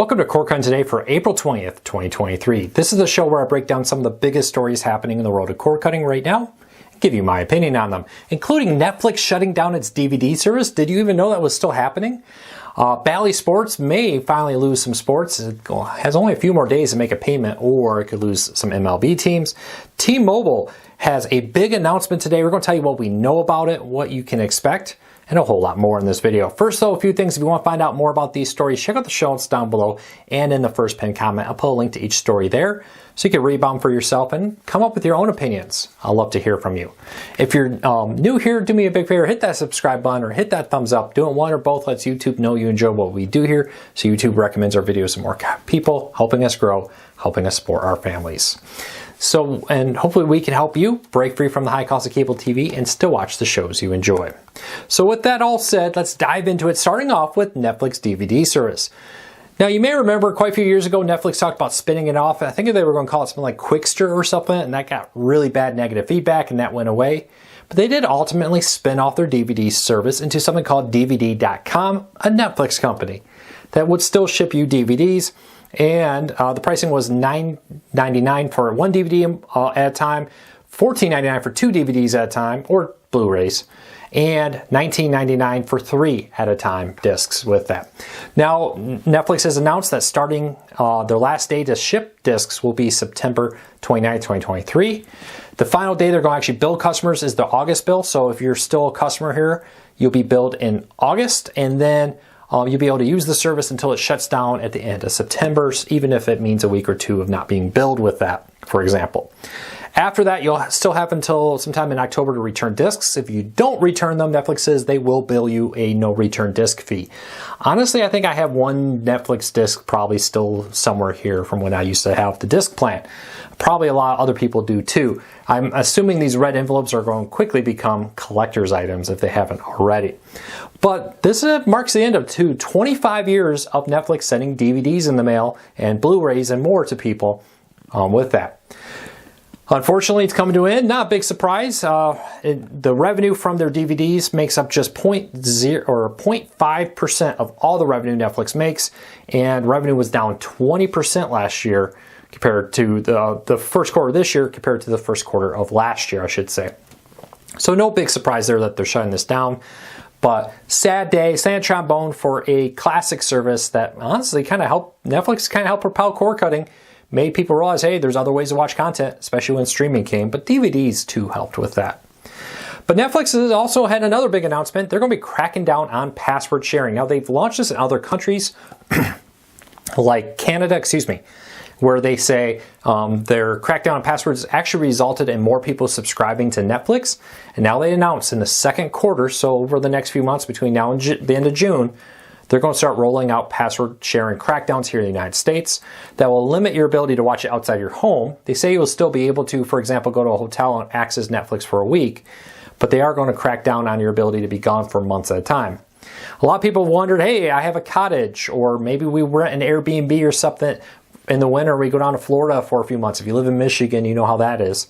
Welcome to Core Cutting Today for April 20th, 2023. This is the show where I break down some of the biggest stories happening in the world of cord cutting right now and give you my opinion on them, including Netflix shutting down its DVD service. Did you even know that was still happening? Bally Sports may finally lose some sports. It has only a few more days to make a payment, or it could lose some MLB teams. T-Mobile has a big announcement today. We're going to tell you what we know about it, what you can expect, and a whole lot more in this video. First though, a few things. If you want to find out more about these stories, check out the show notes down below and in the first pinned comment. I'll put a link to each story there so you can read them for yourself and come up with your own opinions. I'd love to hear from you. If you're new here, do me a big favor, hit that subscribe button or hit that thumbs up. Doing one or both lets YouTube know you enjoy what we do here, so YouTube recommends our videos to more people, helping us grow, helping us support our families. So, and hopefully we can help you break free from the high cost of cable TV and still watch the shows you enjoy. So with that all said, let's dive into it, starting off with Netflix DVD service. Now, you may remember quite a few years ago, Netflix talked about spinning it off. I think they were going to call it something like Quickster or something, and that got really bad negative feedback, and that went away. But they did ultimately spin off their DVD service into something called DVD.com, a Netflix company that would still ship you DVDs. And the pricing was $9.99 for one DVD at a time, $14.99 for two DVDs at a time, or Blu-rays, and $19.99 for 3 at a time discs with that. Now, Netflix has announced that starting their last day to ship discs will be September 29, 2023. The final day they're going to actually bill customers is the August bill. So if you're still a customer here, you'll be billed in August, and then you'll be able to use the service until it shuts down at the end of September, even if it means a week or two of not being billed with that, for example. After that, you'll still have until sometime in October to return discs. If you don't return them, Netflix says they will bill you a no return disc fee. Honestly, I think I have one Netflix disc probably still somewhere here from when I used to have the disc plan. Probably a lot of other people do too. I'm assuming these red envelopes are going to quickly become collector's items if they haven't already. But this marks the end of 25 years of Netflix sending DVDs in the mail and Blu-rays and more to people with that. Unfortunately, it's coming to an end. Not a big surprise. The revenue from their DVDs makes up just 0.5% of all the revenue Netflix makes, and revenue was down 20% last year compared to the first quarter of this year compared to the first quarter of last year, I should say. So no big surprise there that they're shutting this down. But sad day, sad trombone for a classic service that honestly Netflix kind of helped propel cord cutting. Made people realize, hey, there's other ways to watch content, especially when streaming came, but DVDs too helped with that. But Netflix has also had another big announcement. They're going to be cracking down on password sharing. Now, they've launched this in other countries, like Canada, where they say their crackdown on passwords actually resulted in more people subscribing to Netflix. And now they announce in the second quarter, so over the next few months between now and the end of June, they're going to start rolling out password sharing crackdowns here in the United States that will limit your ability to watch it outside your home. They say you'll still be able to, for example, go to a hotel and access Netflix for a week, but they are going to crack down on your ability to be gone for months at a time. A lot of people wondered, hey, I have a cottage, or maybe we rent an Airbnb or something in the winter. We go down to Florida for a few months. If you live in Michigan, you know how that is.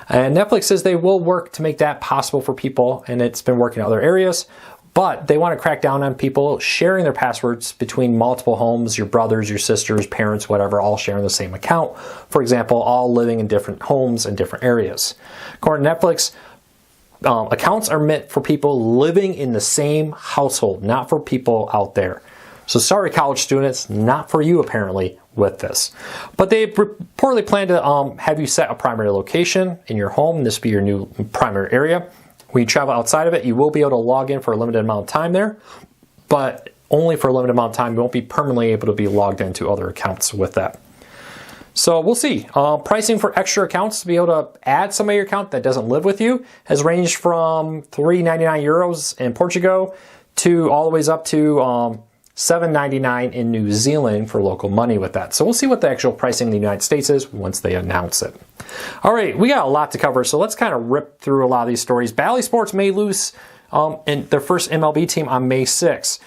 And Netflix says they will work to make that possible for people, and it's been working in other areas. But they want to crack down on people sharing their passwords between multiple homes, your brothers, your sisters, parents, whatever, all sharing the same account. For example, all living in different homes in different areas. According to Netflix, accounts are meant for people living in the same household, not for people out there. So sorry, college students, not for you apparently with this. But they reportedly plan to have you set a primary location in your home. This will be your new primary area. When you travel outside of it, you will be able to log in for a limited amount of time there, but only for a limited amount of time. You won't be permanently able to be logged into other accounts with that. So we'll see. Pricing for extra accounts to be able to add somebody to your account that doesn't live with you has ranged from €3.99 in Portugal to all the ways up to $7.99 in New Zealand for local money with that. So we'll see what the actual pricing in the United States is once they announce it. All right, we got a lot to cover, so let's kind of rip through a lot of these stories. Bally Sports may lose in their first MLB team on May 6th.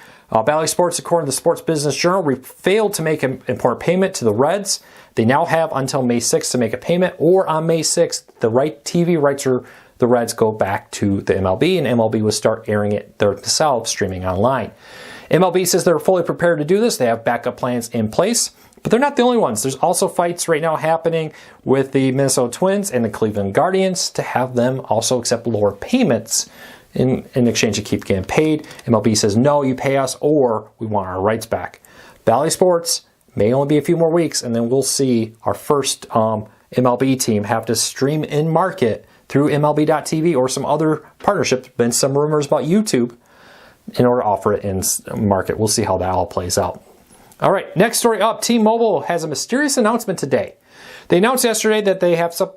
Bally Sports, according to the Sports Business Journal, failed to make an important payment to the Reds. They now have until May 6th to make a payment, or on May 6th, the TV rights for the Reds go back to the MLB, and MLB will start airing it themselves, streaming online. MLB says they're fully prepared to do this. They have backup plans in place, but they're not the only ones. There's also fights right now happening with the Minnesota Twins and the Cleveland Guardians to have them also accept lower payments in exchange to keep getting paid. MLB says, no, you pay us or we want our rights back. Bally Sports may only be a few more weeks, and then we'll see our first MLB team have to stream in market through MLB.TV or some other partnership. There's been some rumors about YouTube in order to offer it in market. We'll see how that all plays out. All right, next story up. T-Mobile has a mysterious announcement today. They announced yesterday that they have some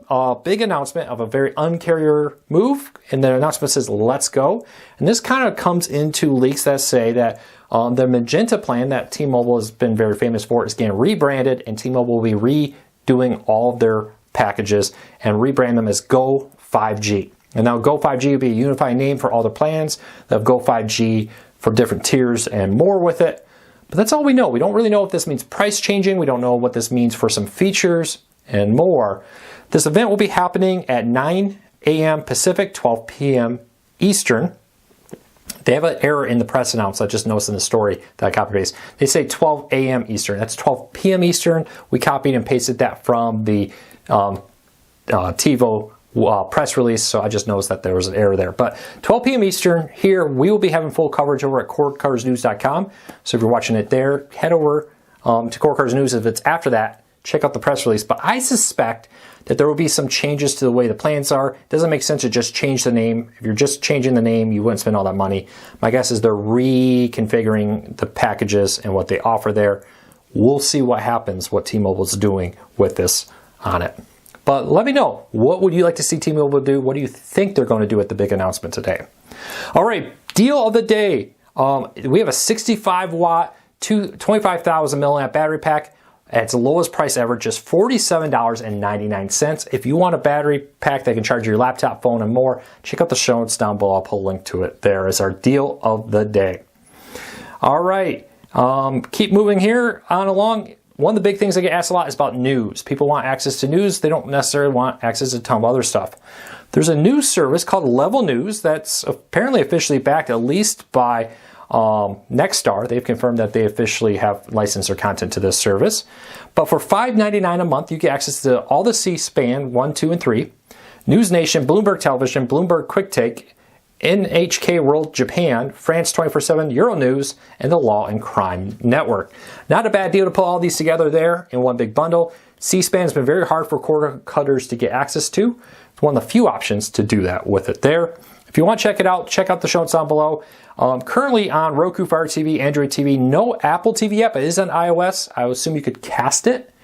big announcement of a very Un-carrier move, and the announcement says, let's go. And this kind of comes into leaks that say that the Magenta plan that T-Mobile has been very famous for is getting rebranded, and T-Mobile will be redoing all of their packages and rebrand them as Go 5G. And now Go 5G will be a unified name for all the plans. They'll have Go 5G for different tiers and more with it. But that's all we know. We don't really know if this means price changing. We don't know what this means for some features and more. This event will be happening at 9 a.m. Pacific, 12 p.m. Eastern. They have an error in the press announcement. I just noticed in the story that I copy paste. They say 12 a.m. Eastern. That's 12 p.m. Eastern. We copied and pasted that from the TiVo press release, so I just noticed that there was an error there. But 12 p.m. Eastern here, we will be having full coverage over at CoreCutorsNews.com. So if you're watching it there, head over to Core Cutters News. If it's after that, check out the press release. But I suspect that there will be some changes to the way the plans are. It doesn't make sense to just change the name. If you're just changing the name, you wouldn't spend all that money. My guess is they're reconfiguring the packages and what they offer there. We'll see what happens, what T-Mobile's doing with this on it. But let me know, what would you like to see T-Mobile do? What do you think they're going to do with the big announcement today? All right, deal of the day. We have a 65-watt, 25,000 milliamp battery pack at its lowest price ever, just $47.99. If you want a battery pack that can charge your laptop, phone, and more, check out the show notes down below. I'll put a link to it. There is our deal of the day. All right, keep moving here on along. One of the big things I get asked a lot is about news. People want access to news. They don't necessarily want access to a ton of other stuff. There's a news service called Level News that's apparently officially backed, at least by Nexstar. They've confirmed that they officially have licensed their content to this service. But for $5.99 a month, you get access to all the C-SPAN 1, 2, and 3, News Nation, Bloomberg Television, Bloomberg Quick Take, NHK World Japan, France 24/7, Euronews, and the Law and Crime Network. Not a bad deal to put all these together there in one big bundle. C-SPAN has been very hard for cord cutters to get access to. It's one of the few options to do that with it there. If you want to check it out, check out the show notes down below. Currently on Roku, Fire TV, Android TV, no Apple TV yet, but it is on iOS. I would assume you could cast it.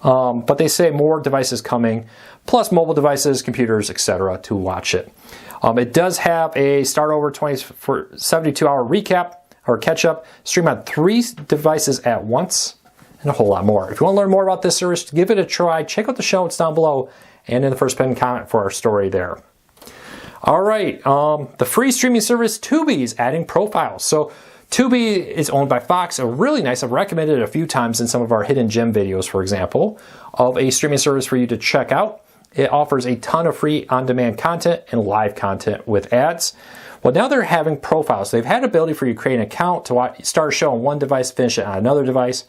But they say more devices coming, plus mobile devices, computers, etc. to watch it. It does have a start over 72-hour recap or catch up, stream on 3 devices at once, and a whole lot more. If you want to learn more about this service, give it a try. Check out the show notes down below and in the first pinned comment for our story there. All right, the free streaming service Tubi is adding profiles. So Tubi is owned by Fox. Really nice. I've recommended it a few times in some of our hidden gem videos, for example, of a streaming service for you to check out. It offers a ton of free on-demand content and live content with ads. Well, now they're having profiles. They've had the ability for you to create an account to start a show on one device, finish it on another device.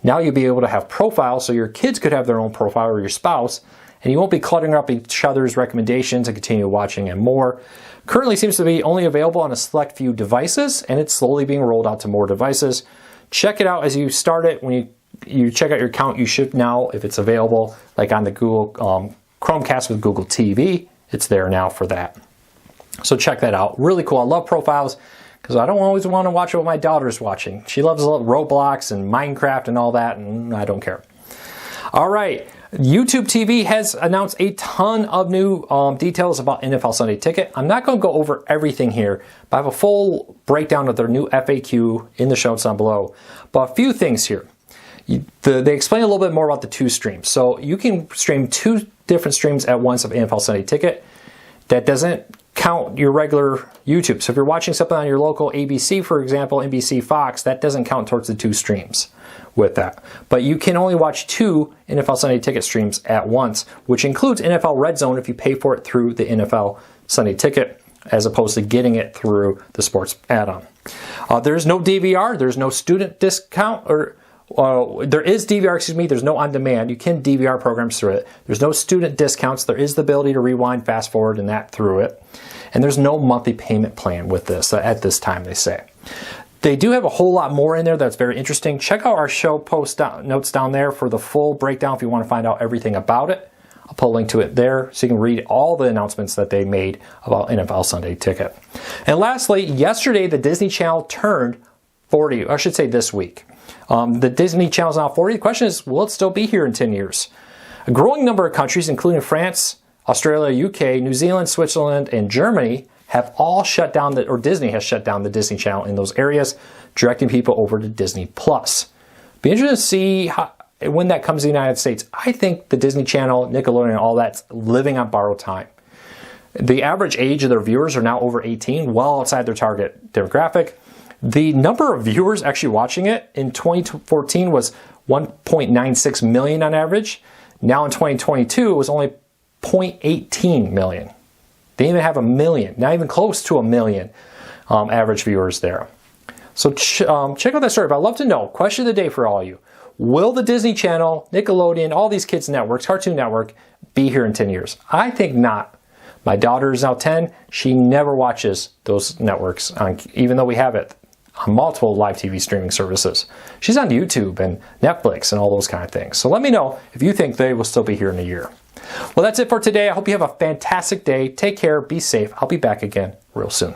Now you'll be able to have profiles, so your kids could have their own profile or your spouse, and you won't be cluttering up each other's recommendations and continue watching and more. Currently seems to be only available on a select few devices, and it's slowly being rolled out to more devices. Check it out as you start it. When you check out your account, you should now, if it's available, like on the Google Chromecast with Google TV, it's there now for that. So check that out. Really cool. I love profiles because I don't always want to watch what my daughter's watching. She loves Roblox and Minecraft and all that, and I don't care. All right. YouTube TV has announced a ton of new details about NFL Sunday Ticket. I'm not going to go over everything here, but I have a full breakdown of their new FAQ in the show notes down below. But a few things here. They explain a little bit more about the 2 streams. So you can stream 2 different streams at once of NFL Sunday Ticket. That doesn't count your regular YouTube. So if you're watching something on your local ABC, for example, NBC, Fox, that doesn't count towards the 2 streams with that. But you can only watch 2 NFL Sunday Ticket streams at once, which includes NFL Red Zone if you pay for it through the NFL Sunday Ticket, as opposed to getting it through the sports add-on. There's no DVR, there's no student discount, or there is DVR, excuse me, there's no on-demand. You can DVR programs through it. There's no student discounts. There is the ability to rewind, fast forward, and that through it. And there's no monthly payment plan with this at this time, they say. They do have a whole lot more in there that's very interesting. Check out our show post notes down there for the full breakdown if you want to find out everything about it. I'll put a link to it there so you can read all the announcements that they made about NFL Sunday Ticket. And lastly, yesterday the Disney Channel turned 40, I should say this week. The Disney Channel is now 40. The question is, will it still be here in 10 years? A growing number of countries, including France, Australia, UK, New Zealand, Switzerland, and Germany, have all shut down, or Disney has shut down the Disney Channel in those areas, directing people over to Disney+. Be interested to see when that comes to the United States. I think the Disney Channel, Nickelodeon, all that's living on borrowed time. The average age of their viewers are now over 18, well outside their target demographic. The number of viewers actually watching it in 2014 was 1.96 million on average. Now in 2022, it was only 0.18 million. They didn't even have a million, not even close to a million average viewers there. So check out that story. But I'd love to know, question of the day for all of you. Will the Disney Channel, Nickelodeon, all these kids' networks, Cartoon Network, be here in 10 years? I think not. My daughter is now 10. She never watches those networks, even though we have it on multiple live TV streaming services. She's on YouTube and Netflix and all those kind of things. So let me know if you think they will still be here in a year. Well, that's it for today. I hope you have a fantastic day. Take care. Be safe. I'll be back again real soon.